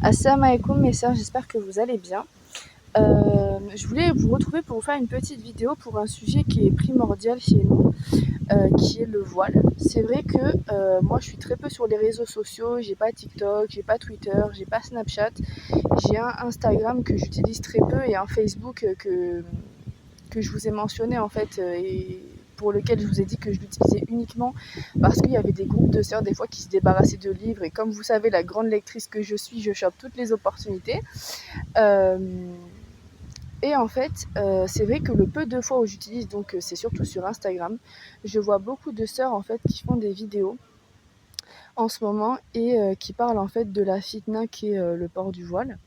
Assalamu alaikum mes sœurs, j'espère que vous allez bien. Je voulais vous retrouver pour vous faire une petite vidéo pour un sujet qui est primordial chez nous, qui est le voile. C'est vrai que moi je suis très peu sur les réseaux sociaux, j'ai pas TikTok, j'ai pas Twitter, j'ai pas Snapchat, j'ai un Instagram que j'utilise très peu et un Facebook que je vous ai mentionné en fait et pour lequel je vous ai dit que je l'utilisais uniquement parce qu'il y avait des groupes de sœurs des fois qui se débarrassaient de livres et comme vous savez la grande lectrice que je suis, je chope toutes les opportunités. Euh, et en fait, c'est vrai que le peu de fois où j'utilise, donc c'est surtout sur Instagram, je vois beaucoup de sœurs en fait qui font des vidéos en ce moment et qui parlent en fait de la fitna qui est le port du voile.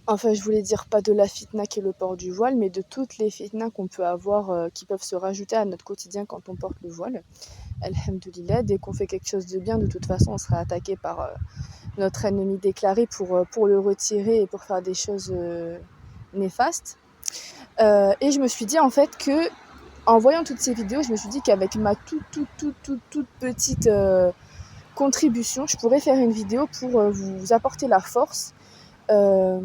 Enfin, je voulais dire pas de la fitna qui est le port du voile, mais de toutes les fitnas qu'on peut avoir, qui peuvent se rajouter à notre quotidien quand on porte le voile. Alhamdoulilah, dès qu'on fait quelque chose de bien, de toute façon, on sera attaqué par notre ennemi déclaré pour le retirer et pour faire des choses néfastes. Et je me suis dit en fait que, en voyant toutes ces vidéos, je me suis dit qu'avec ma toute petite contribution, je pourrais faire une vidéo pour vous apporter la force. Euh,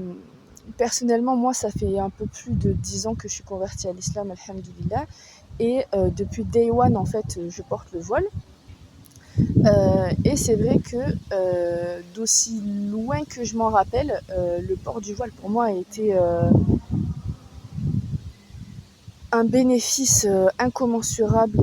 Personnellement, moi, ça fait un peu plus de 10 ans que je suis convertie à l'islam, alhamdoulilah. Et depuis day one, en fait, je porte le voile. Et c'est vrai que d'aussi loin que je m'en rappelle, le port du voile pour moi a été un bénéfice incommensurable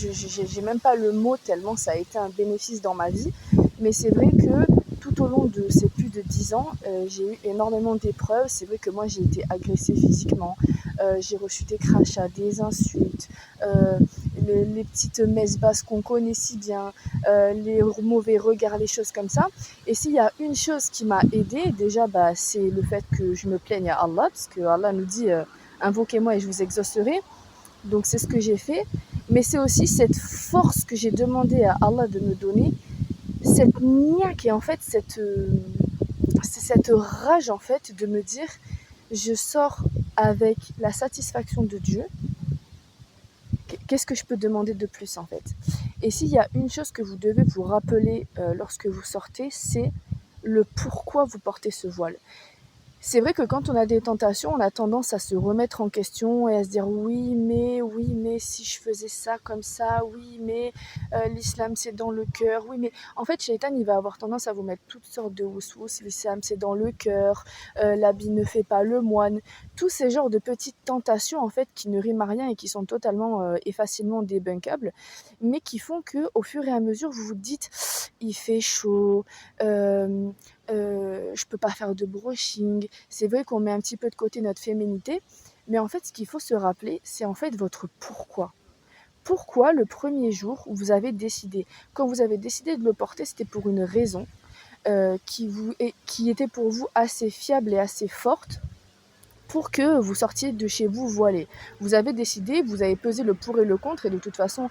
j'ai même pas le mot tellement ça a été un bénéfice dans ma vie. Mais c'est vrai que tout au long de ces plus de 10 ans, j'ai eu énormément d'épreuves. C'est vrai que moi j'ai été agressée physiquement, j'ai reçu des crachats, des insultes, les petites messes basses qu'on connaît si bien, les mauvais regards, les choses comme ça. Et s'il y a une chose qui m'a aidée, déjà c'est le fait que je me plaigne à Allah, parce que Allah nous dit invoquez-moi et je vous exaucerai. Donc c'est ce que j'ai fait. Mais c'est aussi cette force que j'ai demandé à Allah de me donner, cette niaque et en fait cette rage en fait de me dire je sors avec la satisfaction de Dieu. Qu'est-ce que je peux demander de plus en fait? Et s'il y a une chose que vous devez vous rappeler lorsque vous sortez, c'est le pourquoi vous portez ce voile. C'est vrai que quand on a des tentations, on a tendance à se remettre en question et à se dire oui, mais si je faisais ça comme ça, oui, mais l'islam c'est dans le cœur, oui, mais en fait, Shaitan il va avoir tendance à vous mettre toutes sortes de wous-wous, l'islam c'est dans le cœur, l'habit ne fait pas le moine, tous ces genres de petites tentations en fait qui ne riment à rien et qui sont totalement et facilement débunkables, mais qui font que au fur et à mesure vous vous dites il fait chaud, je peux pas faire de brushing. C'est vrai qu'on met un petit peu de côté notre féminité, mais en fait, ce qu'il faut se rappeler, c'est en fait votre pourquoi. Pourquoi le premier jour où vous avez décidé, quand vous avez décidé de le porter, c'était pour une raison qui était pour vous assez fiable et assez forte pour que vous sortiez de chez vous voilé. Vous avez décidé, vous avez pesé le pour et le contre, et de toute façon,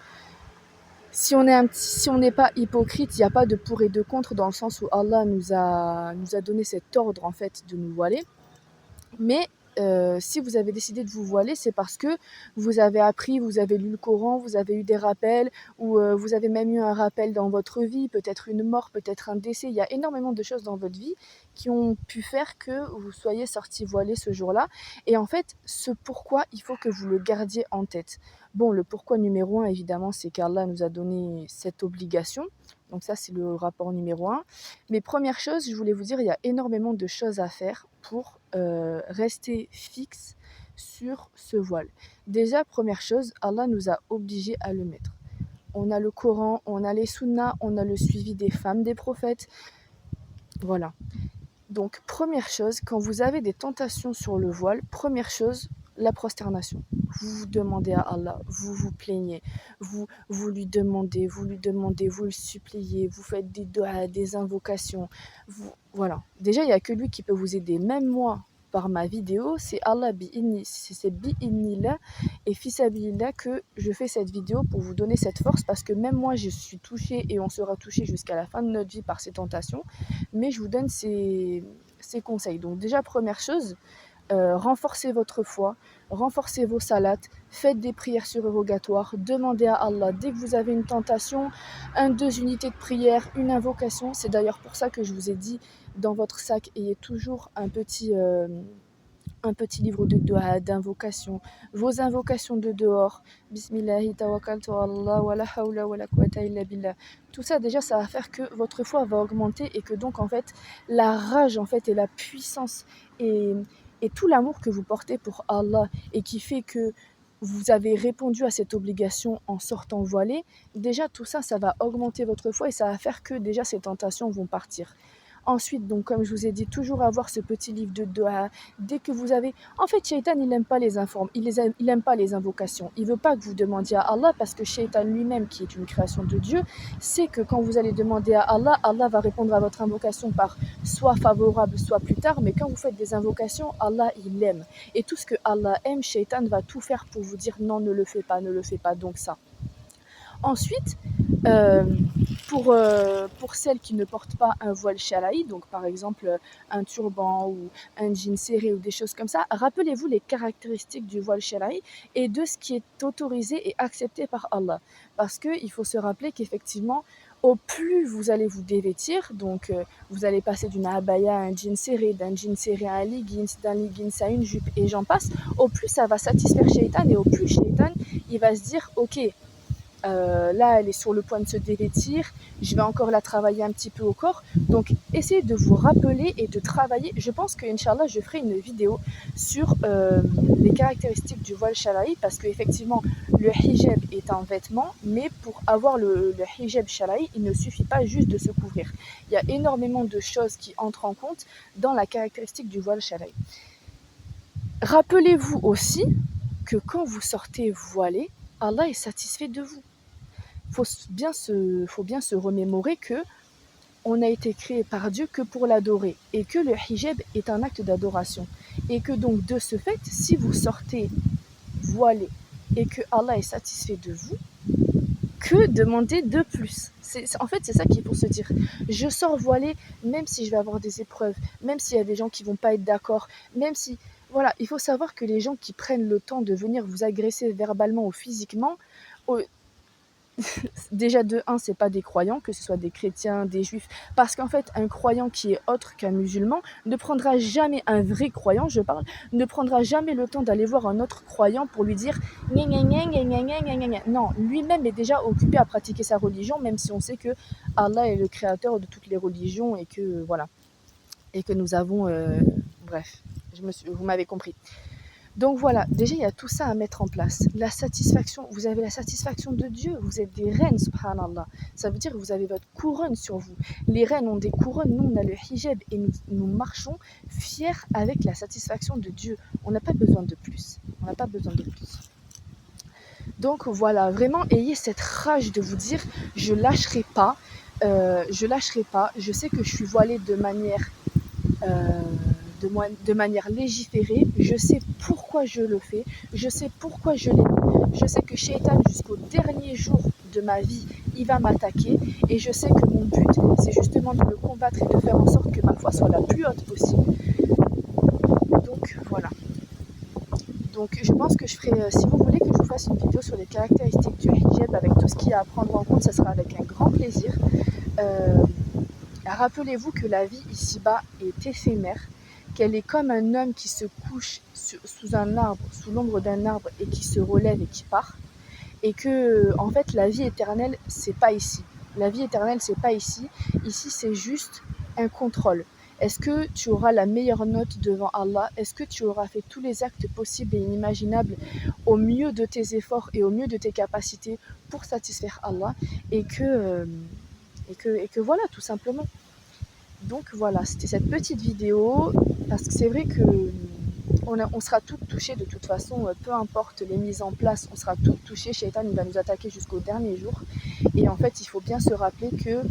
si on n'est pas hypocrite, il n'y a pas de pour et de contre dans le sens où Allah nous a donné cet ordre en fait de nous voiler. Mais si vous avez décidé de vous voiler, c'est parce que vous avez appris, vous avez lu le Coran, vous avez eu des rappels, ou vous avez même eu un rappel dans votre vie, peut-être une mort, peut-être un décès. Il y a énormément de choses dans votre vie qui ont pu faire que vous soyez sorti voilé ce jour-là. Et en fait, ce pourquoi, il faut que vous le gardiez en tête. Bon, le pourquoi numéro un, évidemment, c'est qu'Allah nous a donné cette obligation. Donc ça, c'est le rapport numéro un. Mais première chose, je voulais vous dire, il y a énormément de choses à faire pour rester fixe sur ce voile. Déjà, première chose, Allah nous a obligés à le mettre. On a le Coran, on a les sunnas, on a le suivi des femmes des prophètes. Voilà. Donc, première chose, quand vous avez des tentations sur le voile, première chose, la prosternation. Vous vous demandez à Allah, vous vous plaignez, vous lui demandez, vous le suppliez, vous faites des doigts, des invocations. Voilà. Déjà, il n'y a que lui qui peut vous aider. Même moi, par ma vidéo, c'est Allah bi'inni, c'est bi'inni et fisabilillah que je fais cette vidéo pour vous donner cette force parce que même moi, je suis touchée et on sera touché jusqu'à la fin de notre vie par ces tentations. Mais je vous donne ces conseils. Donc déjà, première chose, renforcez votre foi, renforcez vos salats, faites des prières surérogatoires, demandez à Allah dès que vous avez une tentation, deux unités de prière, une invocation. C'est d'ailleurs pour ça que je vous ai dit, dans votre sac, ayez toujours un petit livre de dua, d'invocation, vos invocations de dehors, Bismillahi tawakkaltu ala Allah wa la hawla wa la quwwata illa billah. Tout ça déjà ça va faire que votre foi va augmenter et que donc en fait la rage en fait et la puissance et, et tout l'amour que vous portez pour Allah et qui fait que vous avez répondu à cette obligation en sortant voilé, déjà tout ça, ça va augmenter votre foi et ça va faire que déjà ces tentations vont partir. Ensuite, donc, comme je vous ai dit, toujours avoir ce petit livre de dua. Dès que vous avez... En fait, Shaitan, il n'aime pas les informes, il aime pas les invocations. Il veut pas que vous demandiez à Allah parce que Shaitan lui-même, qui est une création de Dieu, sait que quand vous allez demander à Allah, Allah va répondre à votre invocation par soit favorable, soit plus tard. Mais quand vous faites des invocations, Allah, il aime. Et tout ce que Allah aime, Shaitan va tout faire pour vous dire non, ne le fais pas, ne le fais pas. Donc ça. Ensuite, euh, pour celles qui ne portent pas un voile shara'i, donc par exemple un turban ou un jean serré ou des choses comme ça, rappelez-vous les caractéristiques du voile shara'i et de ce qui est autorisé et accepté par Allah. Parce qu'il faut se rappeler qu'effectivement, au plus vous allez vous dévêtir, donc vous allez passer d'une abaya à un jean serré, d'un jean serré à un leggings, d'un leggings à une jupe et j'en passe, au plus ça va satisfaire Shaitan et au plus Shaitan il va se dire ok, là, elle est sur le point de se dévêtir. Je vais encore la travailler un petit peu au corps. Donc, essayez de vous rappeler et de travailler. Je pense que, Inch'Allah, je ferai une vidéo sur les caractéristiques du voile shara'i parce qu'effectivement, le hijab est un vêtement, mais pour avoir le hijab shara'i, il ne suffit pas juste de se couvrir. Il y a énormément de choses qui entrent en compte dans la caractéristique du voile shara'i. Rappelez-vous aussi que quand vous sortez voilé, Allah est satisfait de vous. Faut bien se remémorer que on a été créé par Dieu que pour l'adorer et que le hijab est un acte d'adoration et que donc de ce fait, si vous sortez voilé et que Allah est satisfait de vous, que demander de plus? En fait, c'est ça qu'il faut se dire. Je sors voilé, même si je vais avoir des épreuves, même s'il y a des gens qui vont pas être d'accord, même si... Voilà, il faut savoir que les gens qui prennent le temps de venir vous agresser verbalement ou physiquement, déjà de un, c'est pas des croyants, que ce soit des chrétiens, des juifs, parce qu'en fait, un croyant qui est autre qu'un musulman ne prendra jamais, un vrai croyant, je parle, ne prendra jamais le temps d'aller voir un autre croyant pour lui dire gna gna gna gna gna gna gna gna. Non, lui-même est déjà occupé à pratiquer sa religion, même si on sait que Allah est le créateur de toutes les religions et que voilà, et que nous avons, bref, vous m'avez compris. Donc voilà, déjà il y a tout ça à mettre en place. La satisfaction, vous avez la satisfaction de Dieu, vous êtes des reines, subhanallah. Ça veut dire que vous avez votre couronne sur vous. Les reines ont des couronnes, nous on a le hijab et nous marchons fiers avec la satisfaction de Dieu. On n'a pas besoin de plus. On n'a pas besoin de plus. Donc voilà, vraiment ayez cette rage de vous dire je lâcherai pas, je sais que je suis voilée de manière de manière légiférée, je sais pourquoi je le fais, je sais pourquoi je l'ai dit, je sais que Shaitan jusqu'au dernier jour de ma vie, il va m'attaquer et je sais que mon but, c'est justement de le combattre et de faire en sorte que ma foi soit la plus haute possible. Donc voilà. Donc je pense que je ferai, si vous voulez que je vous fasse une vidéo sur les caractéristiques du hijab avec tout ce qu'il y a à prendre en compte, ça sera avec un grand plaisir. Rappelez-vous que la vie ici-bas est éphémère, qu'elle est comme un homme qui se couche sous un arbre, sous l'ombre d'un arbre et qui se relève et qui part, et que en fait la vie éternelle c'est pas ici. La vie éternelle c'est pas ici. Ici c'est juste un contrôle. Est-ce que tu auras la meilleure note devant Allah? Est-ce que tu auras fait tous les actes possibles et inimaginables au mieux de tes efforts et au mieux de tes capacités pour satisfaire Allah? Et que voilà, tout simplement. Donc voilà, c'était cette petite vidéo, parce que c'est vrai que on sera toutes touchées de toute façon, peu importe les mises en place, on sera toutes touchées. Shaitan il va nous attaquer jusqu'au dernier jour. Et en fait, il faut bien se rappeler que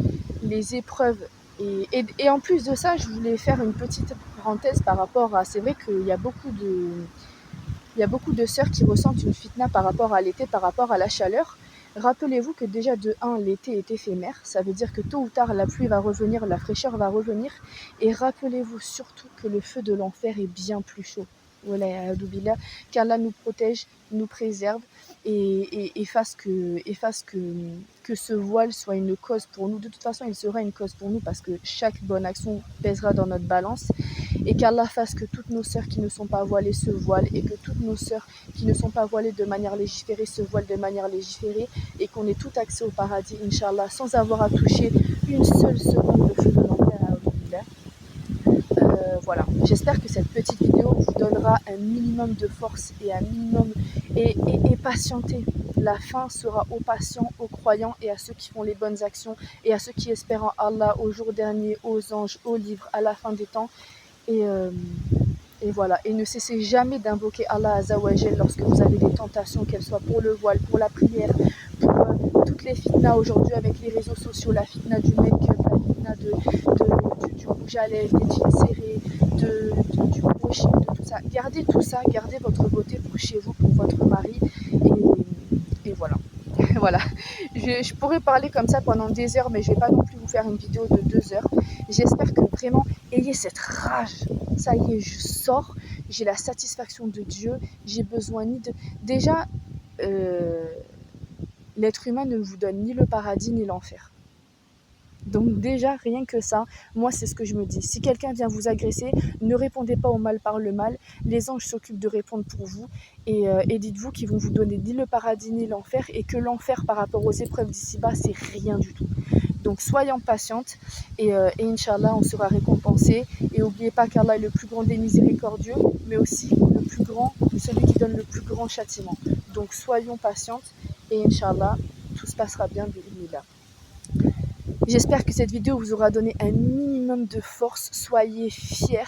les épreuves, et en plus de ça, je voulais faire une petite parenthèse par rapport à, c'est vrai qu'il y a beaucoup de sœurs qui ressentent une fitna par rapport à l'été, par rapport à la chaleur. Rappelez-vous que déjà de 1, l'été est éphémère, ça veut dire que tôt ou tard la pluie va revenir, la fraîcheur va revenir, et rappelez-vous surtout que le feu de l'enfer est bien plus chaud. Voilà, qu'Allah nous protège, nous préserve et fasse que ce voile soit une cause pour nous. De toute façon, il sera une cause pour nous parce que chaque bonne action pèsera dans notre balance et qu'Allah fasse que toutes nos sœurs qui ne sont pas voilées se voilent et que toutes nos sœurs qui ne sont pas voilées de manière légiférée se voilent de manière légiférée et qu'on ait tout accès au paradis, Inch'Allah, sans avoir à toucher une seule seconde de feu de l'enfer. Voilà, j'espère que cette petite vidéo vous donnera un minimum de force et un minimum et patientez. La fin sera aux patients, aux croyants et à ceux qui font les bonnes actions et à ceux qui espèrent en Allah, au jour dernier, aux anges, aux livres, à la fin des temps. Et, euh, et voilà, et ne cessez jamais d'invoquer Allah Azawajal lorsque vous avez des tentations, qu'elles soient pour le voile, pour la prière, pour toutes les fitnas aujourd'hui avec les réseaux sociaux, la fitna du make-up, la fitna du rouge à lèvres, des jeans serrés, du brushing, de tout ça, gardez votre beauté pour chez vous, pour votre mari, et voilà. Voilà, je pourrais parler comme ça pendant des heures, mais je ne vais pas non plus vous faire une vidéo de 2 heures. J'espère que vraiment, ayez cette rage. Ça y est, je sors, j'ai la satisfaction de Dieu, j'ai besoin ni de... Déjà, l'être humain ne vous donne ni le paradis ni l'enfer. Donc déjà, rien que ça, moi c'est ce que je me dis. Si quelqu'un vient vous agresser, ne répondez pas au mal par le mal. Les anges s'occupent de répondre pour vous. Et dites-vous qu'ils vont vous donner ni le paradis ni l'enfer. Et que l'enfer par rapport aux épreuves d'ici-bas, c'est rien du tout. Donc soyons patientes et Inch'Allah, on sera récompensé. Et n'oubliez pas qu'Allah est le plus grand des miséricordieux, mais aussi le plus grand, celui qui donne le plus grand châtiment. Donc soyons patientes et Inch'Allah, tout se passera bien, bi'idhnillah. J'espère que cette vidéo vous aura donné un minimum de force. Soyez fiers.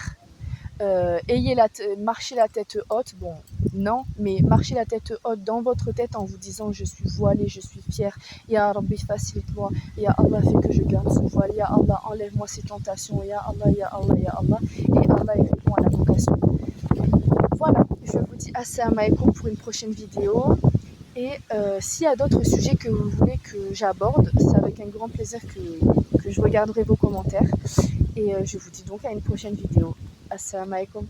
Marchez la tête haute. Bon, non, mais marchez la tête haute dans votre tête en vous disant je suis voilée, je suis fière. Ya Rabbi, facilite-moi. Ya Allah, fait que je garde ce voile. Ya Allah, enlève-moi ces tentations. Ya Allah, ya Allah, ya Allah. Et Allah, il répond à la vocation. Voilà, je vous dis assalamu alaikum pour une prochaine vidéo. Et s'il y a d'autres sujets que vous voulez que j'aborde, c'est avec un grand plaisir que je regarderai vos commentaires. Et je vous dis donc à une prochaine vidéo. Assalamu alaikum.